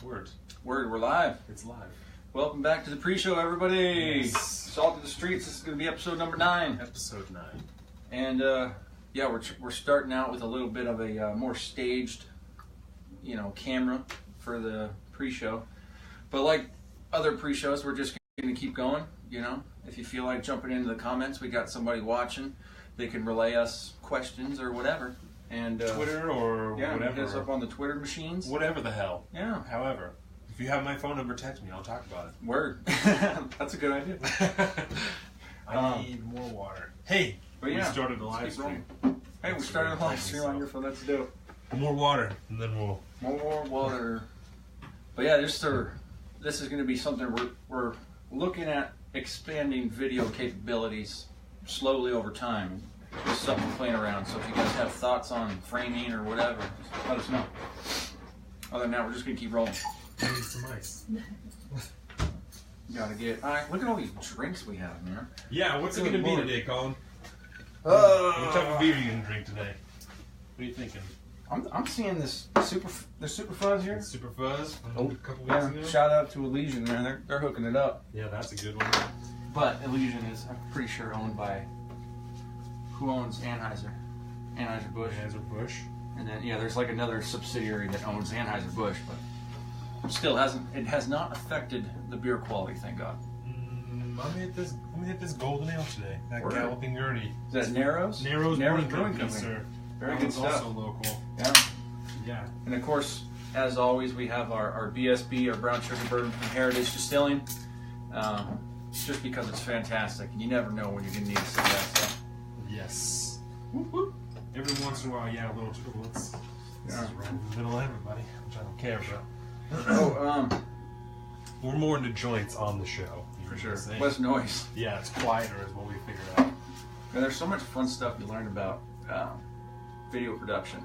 Word. Word, we're live. It's live. Welcome back to the pre-show, everybody. Yes. Salt to the Streets. This is going to be episode number 9. Episode 9. And yeah, we're starting out with a little bit of a more staged, camera for the pre-show. But like other pre-shows, we're just going to keep going. If you feel like jumping into the comments, we got somebody watching. They can relay us questions or whatever. And Twitter or whatever. Hit us up on the Twitter machines. Whatever the hell. Yeah. However, if you have my phone number, text me. I'll talk about it. Word. That's a good idea. I need more water. Hey, we started a live stream. Hey, we started a live stream on your phone. That's dope. More water, and then we'll... More water. But yeah, this is going to be something we're looking at expanding video capabilities slowly over time. Just something playing around. So if you guys have thoughts on framing or whatever, just let us know. Other than that, we're just going to keep rolling. I need some ice. Gotta get... look at all these drinks we have, man. Yeah, what's it going to be today, Colin? What type of beer are you going to drink today? What are you thinking? I'm seeing this super fuzz here. Super fuzz from a couple weeks ago. Shout out to Elysian, man. They're hooking it up. Yeah, that's a good one. But Elysian is, I'm pretty sure, owned by... Who owns Anheuser? Anheuser-Busch. Anheuser-Busch. And then, there's like another subsidiary that owns Anheuser-Busch, but still it has not affected the beer quality, thank God. I'm gonna hit this golden ale today. That Galloping Gertie. Is that Narrows? Narrows Brewing Company, sir. Very good stuff. Also local. Yeah. And of course, as always, we have our BSB, our brown sugar bourbon from Heritage Distilling. Just because it's fantastic, and you never know when you're gonna need to sip that stuff. Yes. Whoop, whoop. Every once in a while, a little turbulence. This is right in the middle of everybody, which I don't care about. We're more into joints on the show. For sure. Less noise. Yeah, it's quieter is what we figured out. And there's so much fun stuff you learn about video production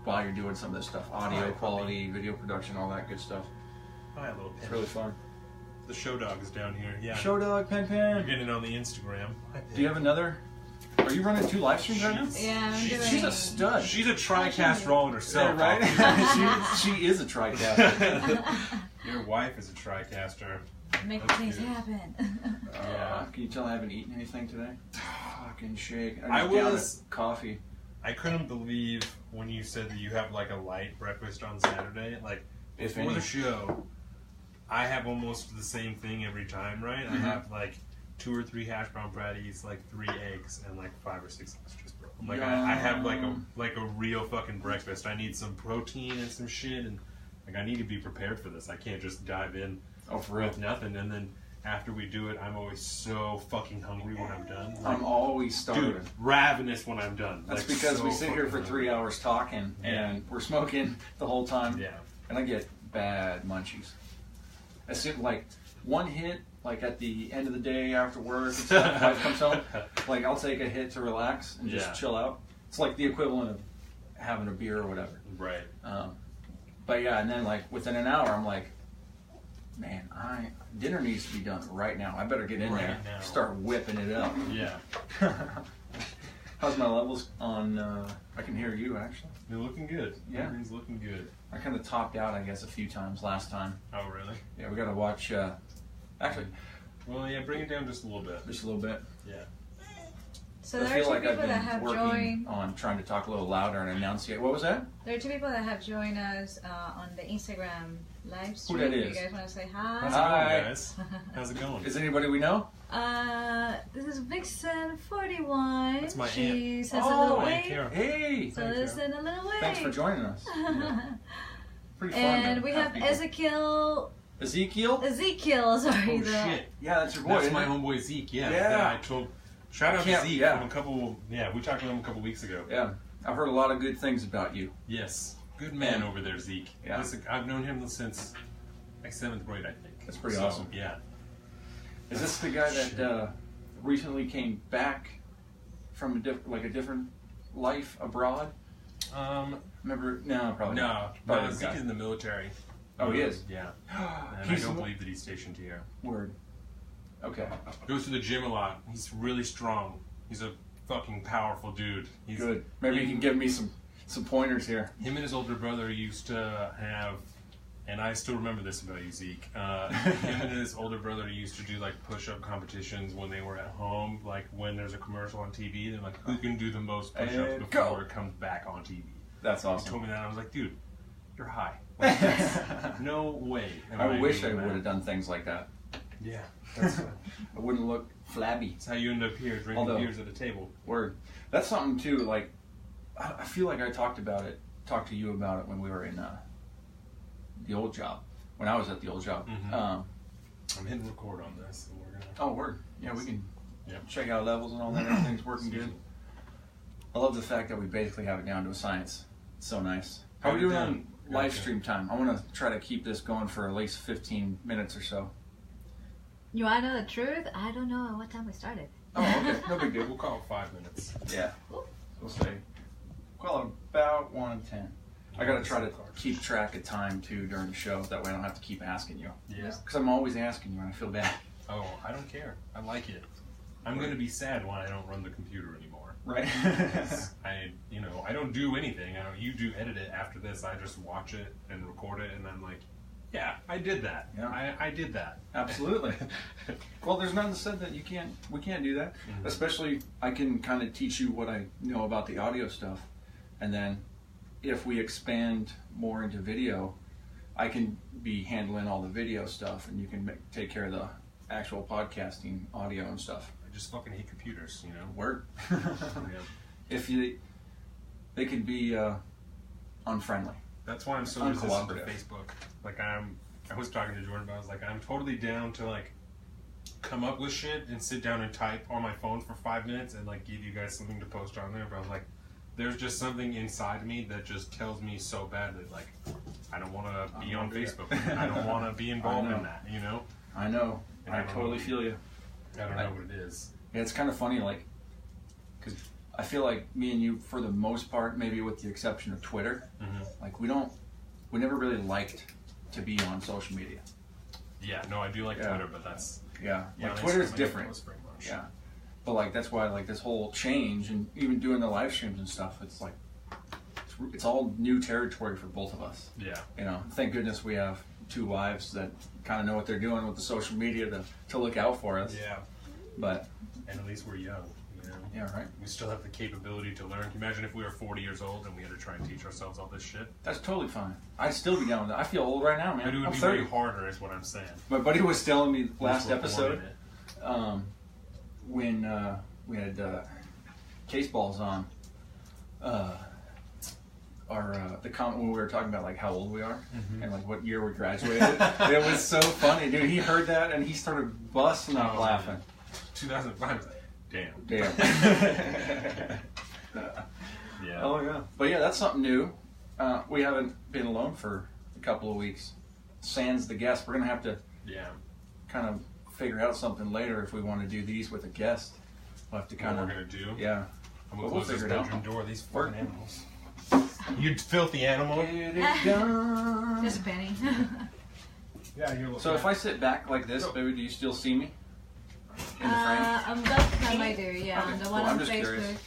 while you're doing some of this stuff. Audio quality, video production, all that good stuff. Hi, little Pen. It's really fun. The show dog is down here. Yeah. Show dog, Pen. You're getting it on the Instagram. Do you have another? Are you running 2 live streams right now? Yeah, she's a stud. She's a TriCaster all in herself, right? she is a TriCaster. Your wife is a TriCaster. Make things happen. Can you tell I haven't eaten anything today? Fucking shake. I was coffee. I couldn't believe when you said that you have like a light breakfast on Saturday. Like before the show, I have almost the same thing every time, right? Mm-hmm. I have like 2 or 3 hash brown patties, like 3 eggs, and like 5 or 6 oysters, bro. I'm like, I have like a real fucking breakfast. I need some protein and some shit, and like I need to be prepared for this. I can't just dive in with nothing. And then after we do it, I'm always so fucking hungry when I'm done. Like, I'm always starving. Dude, ravenous when I'm done. That's like, because we sit here for 3 hours talking, and we're smoking the whole time. Yeah. And I get bad munchies. I sit like one hit, like at the end of the day after work and stuff, wife comes home, like I'll take a hit to relax and just chill out. It's like the equivalent of having a beer or whatever. Right. But yeah, and then like within an hour, I'm like, man, dinner needs to be done right now. I better get in there, start whipping it up. Yeah. How's my levels on? I can hear you actually. You're looking good. Yeah, everything's looking good. I kind of topped out, I guess, a few times last time. Oh, really? Yeah, we got to watch. Actually, well, yeah, bring it down just a little bit. Just a little bit. Yeah. So there are 2 people that have joined on trying to talk a little louder and enunciate. What was that? There are 2 people that have joined us on the Instagram live stream. Who that is? You guys want to say hi? Hi, guys. How's it going? Is anybody we know? This is Vixen41. That's my she aunt. says a little wave. Hey. So listen a little wave. Thanks for joining us. Pretty fun. And we have Ezekiel, sorry. Oh shit! Yeah, that's your boy. That's my homeboy Zeke. Yeah. I told. Shout out to Zeke from a couple. Yeah, we talked to him a couple weeks ago. Yeah, I've heard a lot of good things about you. Yes, good man over there, Zeke. Yeah. Listen, I've known him since like 7th grade, I think. That's pretty awesome. Yeah. Is this the guy that recently came back from a different life abroad? Remember? No, probably not. No, Zeke is in the military. Oh, he is? Yeah. And I don't believe that he's stationed here. Word. Okay. Goes to the gym a lot. He's really strong. He's a fucking powerful dude. He's good. Maybe you can give me some pointers here. Him and his older brother used to have And I still remember this about you, Zeke. Him and his older brother used to do like push-up competitions when they were at home. Like when there's a commercial on TV, they're like, who can do the most push-ups before it comes back on TV? That's awesome. He told me that, and I was like, dude, you're high. Like, no way. I wish I would have done things like that. Yeah. I wouldn't look flabby. That's how you end up here drinking beers at a table. Word. That's something too. Like, I feel like I talked to you about it when we were in the old job. When I was at the old job. Mm-hmm. I'm hitting record on this, and we're gonna. Oh, word. Yeah, we can Yep. check out levels and all that. Everything's working good. I love the fact that we basically have it down to a science. It's so nice. How are we doing on live stream time? I want to try to keep this going for at least 15 minutes or so. You want to know the truth? I don't know what time we started. Oh, okay. No big deal. We'll call it 5 minutes. Yeah. We'll say, well, about 1:10. I got to try to keep track of time, too, during the show. That way I don't have to keep asking you. Yeah. Because I'm always asking you and I feel bad. Oh, I don't care. I like it. I'm going to be sad when I don't run the computer anymore. Right. I don't do anything. You do edit it after this. I just watch it and record it, and I'm like, yeah, I did that. Yeah. I did that. Absolutely. Well, there's nothing said that we can't do that. Mm-hmm. Especially, I can kind of teach you what I know about the audio stuff, and then if we expand more into video, I can be handling all the video stuff, and you can take care of the actual podcasting audio and stuff. I just fucking hate computers, you know. Word. Yeah. If they can be unfriendly. That's why I'm so resistant to Facebook. Like I was talking to Jordan about. I was like, I'm totally down to like come up with shit and sit down and type on my phone for 5 minutes and like give you guys something to post on there. But I was like, there's just something inside me that just tells me so badly, like I don't want to be on Facebook. I don't want to be involved in that. You know. I know. And I totally feel you. I don't know what it is. Yeah, it's kind of funny, like, because I feel like me and you, for the most part, maybe with the exception of Twitter, like we never really liked to be on social media. Yeah, no, I do like Twitter, but that's like Twitter's different. Yeah, but like that's why like this whole change and even doing the live streams and stuff, it's like it's all new territory for both of us. Yeah, you know, thank goodness we have two wives that kind of know what they're doing with the social media to look out for us. Yeah, but and at least we're young. You know? Yeah, right. We still have the capability to learn. Can you imagine if we were 40 years old and we had to try and teach ourselves all this shit? That's totally fine. I'd still be down with that. I feel old right now, man. But it would be 30. way harder, is what I'm saying. My buddy was telling me last episode when we had case balls on the comment when we were talking about like how old we are and like what year we graduated. It was so funny, dude. He heard that and he started busting up laughing. 2005. Damn. Yeah. Oh yeah. But yeah, that's something new. We haven't been alone for a couple of weeks. Sans the guest, we're gonna have to kind of figure out something later if we want to do these with a guest. We'll have to kind of. What we're gonna do? Yeah. I'm gonna close this bedroom door. These fucking animals. You filthy animal. Get it done. Just a penny. Yeah, you're. So if I sit back like this, baby, do you still see me? In the frame? That time I do, yeah. Okay, The one I'm on just Facebook. curious.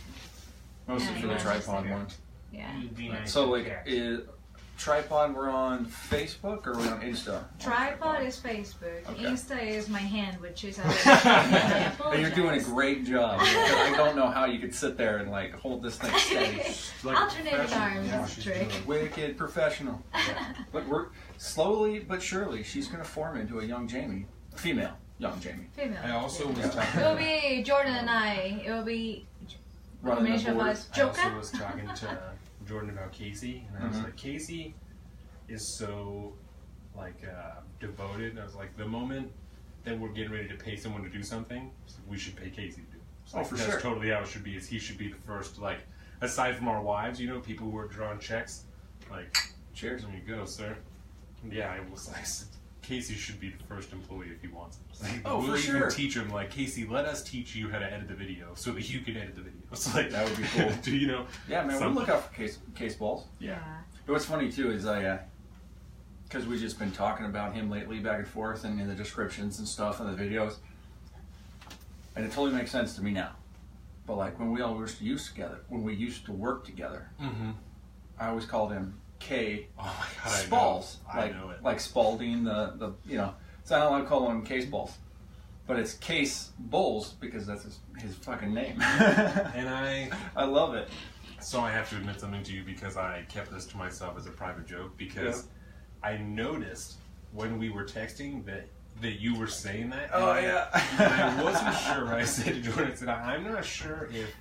Mostly for the tripod one. Yeah. So like, tripod, we're on Facebook or we're on Insta? Tripod is Facebook. Okay. Insta is my hand, which is. And you're doing a great job. I don't know how you could sit there and like hold this thing steady. Alternating arms is a trick. Wicked professional. But we're slowly but surely she's gonna form into a young Jamie, female young Jamie. Female. I also was It will be Jordan and I. It will be Running the board. I also was talking to Jordan about Casey, and I was like, Casey is so like devoted. I was like, the moment that we're getting ready to pay someone to do something, we should pay Casey to do it. Like, for that's sure. Totally how it should be. Is he should be the first, like, aside from our wives, you know, people who are drawing checks. Like, cheers. There you go, sir. And yeah, I was like, Casey should be the first employee if he wants it. Like, oh, we'll for even sure. teach him, like, Casey, let us teach you how to edit the video so that you can edit the video. It's like, that would be cool. Do you know? Yeah, man, we'll look out for case balls. Yeah. But what's funny too is because we've just been talking about him lately back and forth and in the descriptions and stuff and the videos, and it totally makes sense to me now. But like when we all used to work together, I always called him K. Oh my god, Spalls. I know it. Like Spalding, the so I don't want to call him Case Balls. But it's Case Bowles because that's his fucking name. And I love it. So I have to admit something to you because I kept this to myself as a private joke because I noticed when we were texting that you were saying that. Oh, yeah. And I wasn't sure. I said to Jordan, I said, I'm not sure if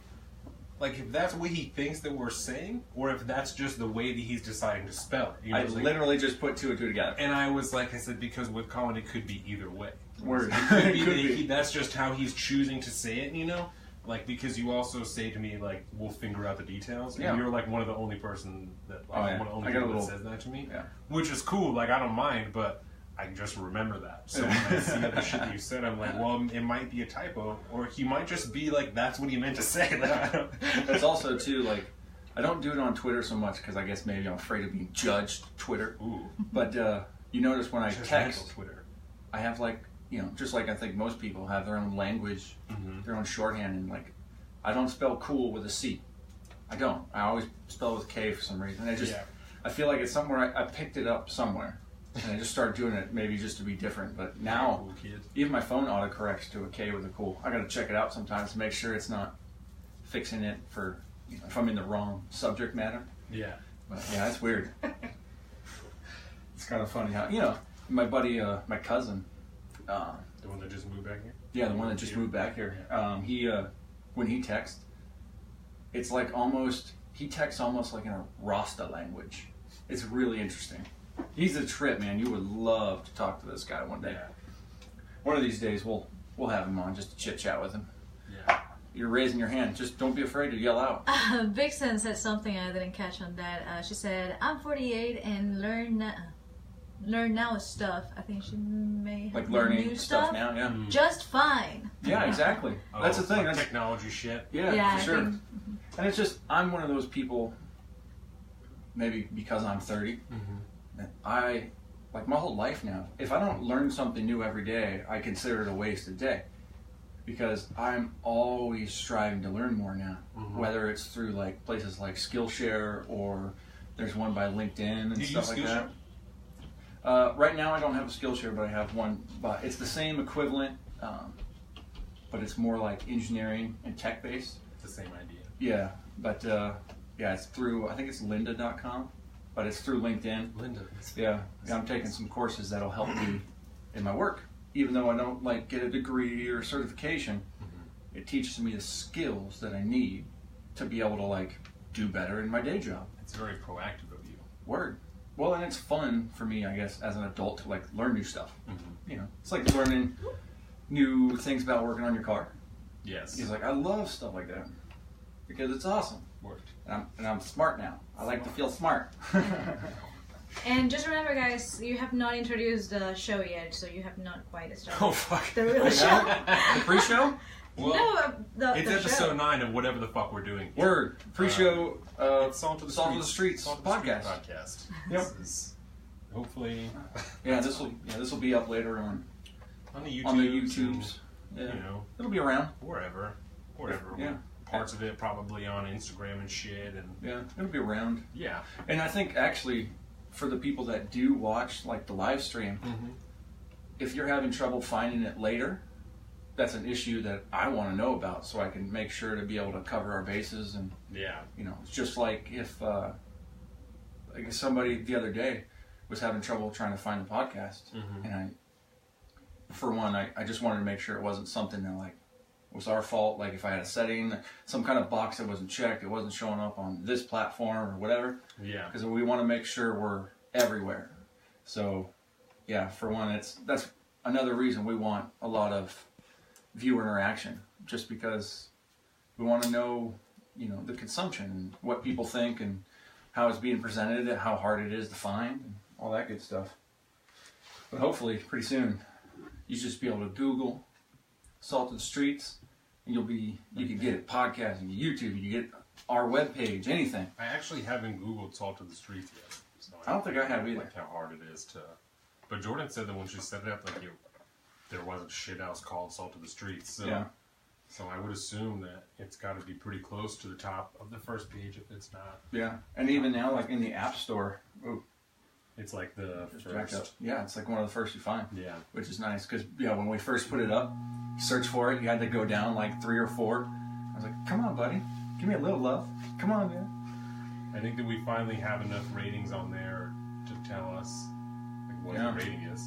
that's what he thinks that we're saying, or if that's just the way that he's deciding to spell it. You know, I literally just put two and two together. And I was like, I said, because with Colin, it could be either way. Word. It could be that's just how he's choosing to say it, you know? Like, because you also say to me, like, we'll figure out the details. And you're, like, one of the only person that, like, one of the only people that says that to me. Yeah. Which is cool. Like, I don't mind, but I just remember that. So when I see other shit that you said, I'm like, well, it might be a typo. Or he might just be like, that's what he meant to say. Like, It's also, too, like, I don't do it on Twitter so much because I guess maybe I'm afraid of being judged, Twitter. Ooh. But you notice when I Just text, Twitter. I have, like, just like I think most people have their own language, their own shorthand, and like, I don't spell cool with a C. I don't. I always spell with K for some reason. I feel like it's somewhere I picked it up somewhere, and I just started doing it maybe just to be different. But now, Cool kid. even my phone autocorrects to a K with a cool. I got to check it out sometimes to make sure it's not fixing it for if I'm in the wrong subject matter. Yeah. But yeah, it's weird. It's kind of funny how my buddy, my cousin. The one that just moved back here? Yeah, the one that just moved back here. He when he texts, it's like he texts almost like in a Rasta language. It's really interesting. He's a trip, man. You would love to talk to this guy one day. Yeah. One of these days we'll have him on just to chit chat with him. Yeah. You're raising your hand. Just don't be afraid to yell out. Vixen said something I didn't catch on that. She said, "I'm 48 and learn now stuff." I think she may have Learning new stuff now. Yeah. Just fine. Yeah, exactly. That's the thing. Like technology shit. Yeah, for I sure. think- And it's just, I'm one of those people, maybe because I'm 30, that like my whole life now, if I don't learn something new every day, I consider it a wasted day. Because I'm always striving to learn more now. Whether it's through like places like Skillshare or there's one by LinkedIn and stuff like that. Right now I don't have a Skillshare, but I have one. But it's the same equivalent, but it's more like engineering and tech based. It's the same idea. Yeah, but it's through, I think it's lynda.com, but it's through LinkedIn. Linda. Yeah, I'm taking some courses that'll help me in my work. Even though I don't like get a degree or certification, it teaches me the skills that I need to be able to like do better in my day job. It's very proactive of you. Word. Well, and it's fun for me, I guess, as an adult to like learn new stuff. It's like learning new things about working on your car. Yes. He's like, I love stuff like that because it's awesome. Word. And I'm smart now. I like to feel smart. And just remember, guys, you have not introduced the show yet, so you have not quite started Oh, fuck. the real show. The pre-show? Well, no, it's the episode show. 9 of whatever the fuck we're doing. Word. Pre-show. It's Salt to the Streets Salt to the Streets podcast. podcast. Yep. This is hopefully Yeah, this will be up later on the YouTube. on the YouTubes. And, Yeah. you know, It'll be around. wherever. Yeah. Parts of it probably on Instagram and shit. And Yeah, it'll be around. yeah. And I think actually, for the people that do watch like the live stream, if you're having trouble finding it later, that's an issue that I want to know about, so I can make sure to be able to cover our bases. And Yeah. it's just like if like somebody the other day was having trouble trying to find the podcast, and I just wanted to make sure it wasn't something that like was our fault. Like if I had a setting, some kind of box that wasn't checked, it wasn't showing up on this platform or whatever. Yeah. Because we want to make sure we're everywhere. So, yeah, for one, that's another reason we want a lot of viewer interaction, just because we want to know, the consumption and what people think and how it's being presented, how hard it is to find, and all that good stuff. But hopefully, pretty soon, you just be able to Google Salt to the Streets, and you can get it podcasting, YouTube, you can get our webpage, anything. I actually haven't Googled Salt to the Streets yet. So I don't think I have either. Like how hard it is to. But Jordan said that when she set it up, like there wasn't shit else called Salt to the Streets. So Yeah. So I would assume that it's got to be pretty close to the top of the first page if it's not. Yeah, and even now, like in the App Store, it's like the first. Yeah, it's like one of the first you find. Yeah, which is nice because when we first put it up, search for it, you had to go down like 3 or 4. I was like, come on, buddy, give me a little love. Come on, man. I think that we finally have enough ratings on there to tell us like what the rating is.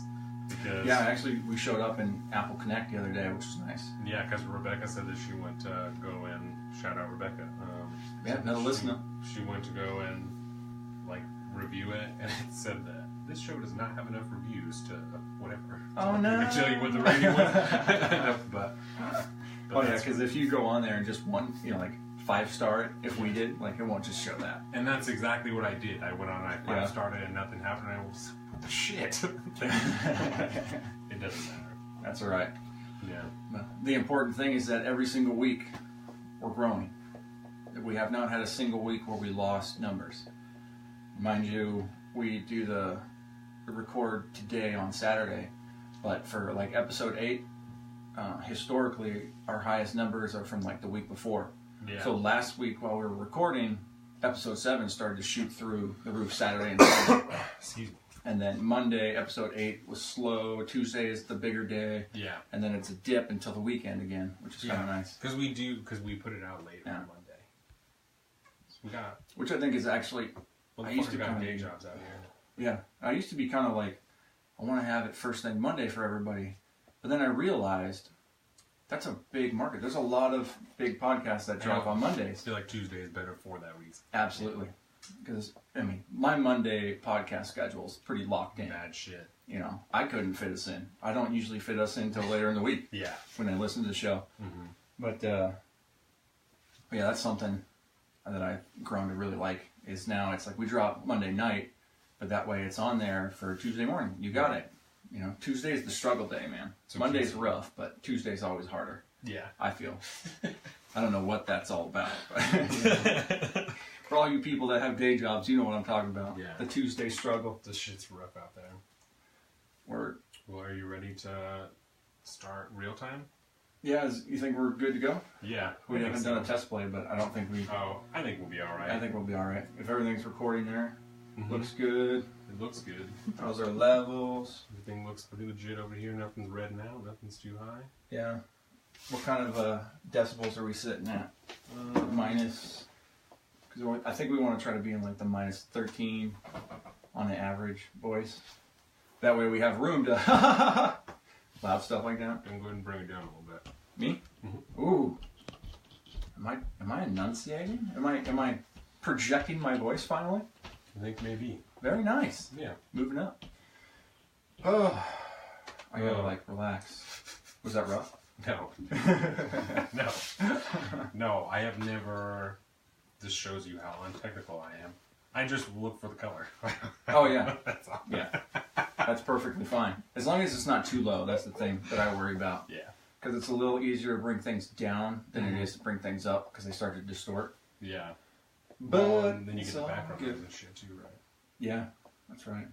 Because actually, we showed up in Apple Connect the other day, which was nice. Yeah, because Rebecca said that she went to go and shout out Rebecca. Another listener. She went to go and like review it, and it said that this show does not have enough reviews to whatever. Oh no! I can tell you what the rating was, but because if you go on there and just one, like 5-star it, if we did, like it won't just show that. And that's exactly what I did. I went on, I 5-starred it, and nothing happened. And I was, what the shit? It doesn't matter. That's all right. Yeah. The important thing is that every single week we're growing. We have not had a single week where we lost numbers. Mind you, we do the record today on Saturday, but for like episode 8, historically our highest numbers are from like the week before. Yeah. So last week while we were recording, episode 7 started to shoot through the roof Saturday and Sunday. Excuse me. And then Monday, episode 8 was slow. Tuesday is the bigger day. Yeah. And then it's a dip until the weekend again, which is kind of nice. Because we put it out later on Monday. So we got. Which I think is actually. I used to got day jobs out here. Yeah. I used to be kind of like, I want to have it first thing Monday for everybody. But then I realized that's a big market. There's a lot of big podcasts that drop on Mondays. I feel like Tuesday is better for that reason. Absolutely. Because, my Monday podcast schedule is pretty locked in. Bad shit. I couldn't fit us in. I don't usually fit us in until later in the week. Yeah. When I listen to the show. Mm-hmm. But that's something that I've grown to really like. Is now it's like we drop Monday night, but that way it's on there for Tuesday morning. You got it. Tuesday is the struggle day, man. So Monday's rough, but Tuesday's always harder. Yeah. I feel. I don't know what that's all about. But for all you people that have day jobs, you know what I'm talking about. Yeah. The Tuesday struggle. This shit's rough out there. Well, are you ready to start real time? Yeah, you think we're good to go? Yeah. We haven't done a test play, but I don't think we... Oh, I think we'll be alright. I think we'll be alright. If everything's recording there, mm-hmm. Looks good. It looks good. How's our levels? Everything looks pretty legit over here. Nothing's red now. Nothing's too high. Yeah. What kind of decibels are we sitting at? Minus... Because I think we want to try to be in like the minus 13 on the average voice. That way we have room to loud stuff like that. I'm going to bring it down a little bit. Me? Mm-hmm. Ooh. Am I enunciating? Am I projecting my voice finally? I think maybe. Very nice. Yeah. Moving up. Oh. I gotta relax. Was that rough? No. No. No, I have never... This shows you how untechnical I am. I just look for the color. Oh, yeah. That's all. Yeah. That's perfectly fine. As long as it's not too low, that's the thing that I worry about. Yeah. Because it's a little easier to bring things down than it is to bring things up because they start to distort. Yeah. But and then you get the background noise and shit too, right? Yeah, that's right.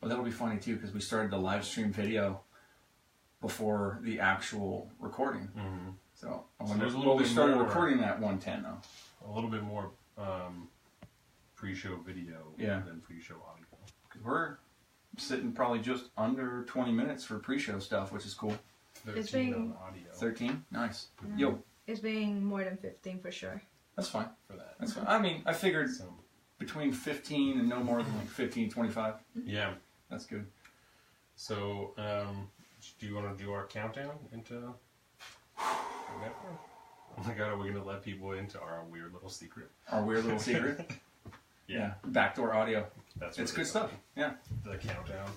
Well, that'll be funny too because we started the live stream video before the actual recording. Mm-hmm. So we started more, recording at 1:10 though. A little bit more pre-show video than pre-show audio. Because we're sitting probably just under 20 minutes for pre-show stuff, which is cool. 13 on audio. 13? Nice. Yeah. Yo. It's being more than 15 for sure. That's fine. For that. That's fine. I mean, I figured between 15 and no more than like 15, 25. Yeah. That's good. So, do you want to do our countdown into... Oh my god, are we going to let people into our weird little secret? Our weird little secret? Yeah. Backdoor audio. It's good stuff. Yeah. The countdown.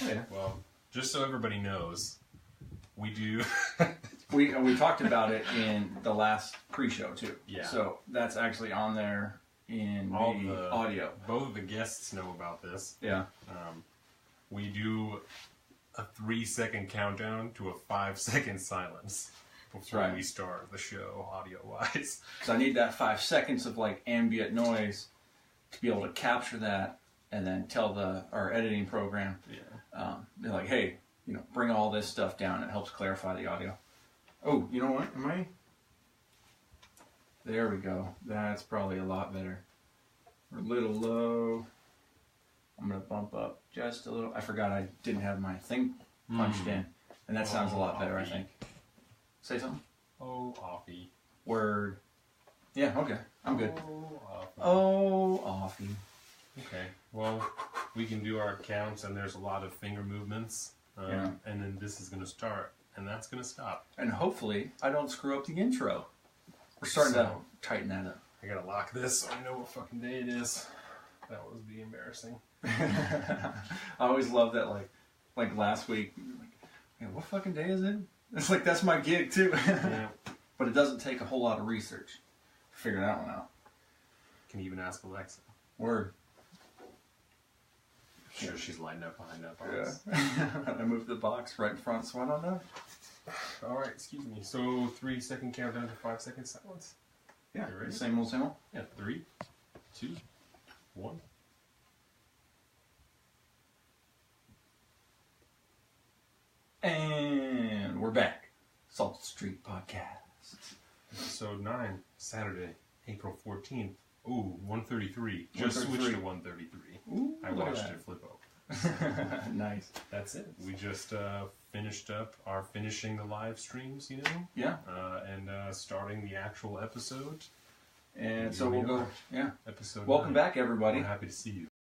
Oh, yeah. Well, just so everybody knows, we do... we talked about it in the last pre-show too. Yeah. So that's actually on there in the audio. Both of the guests know about this. Yeah. We do a 3-second countdown to a 5-second silence before we start the show, audio-wise. Because I need that 5 seconds of like ambient noise to be able to capture that and then tell our editing program, they're like, hey, bring all this stuff down. It helps clarify the audio. Oh, you know what? Am I? There we go. That's probably a lot better. We're a little low. I'm going to bump up just a little. I forgot I didn't have my thing punched in. And that sounds a lot better, I think. Say something? Oh, Offie. Word. Yeah, okay. I'm good. Offie. Oh, Offie. Okay. Well, we can do our counts, and there's a lot of finger movements. Yeah. And then this is going to start, and that's going to stop. And hopefully, I don't screw up the intro. We're starting to tighten that up. I got to lock this so I know what fucking day it is. That would be embarrassing. I always love that, like last week, like, hey, what fucking day is it? It's like, that's my gig, too. Yeah. But it doesn't take a whole lot of research to figure that one out. Can you even ask Alexa? Word. Sure, she's lined up behind that box. Yeah. I moved the box right in front, so I don't know. All right, excuse me. So 3-second countdown to 5-second silence. Yeah, You ready? same old, same old. Yeah, 3, 2, 1. And we're back. Salt Street Podcast. Episode 9, Saturday, April 14th. Ooh, 133. Just 133. switched to 133. Ooh, I look at watched that. it flip over. Nice. That's it. We just finished up our finishing the live streams, you know? Yeah. And starting the actual episode. And Here so we we'll go. are. Yeah. Episode Welcome 9. back, everybody. We're happy to see you.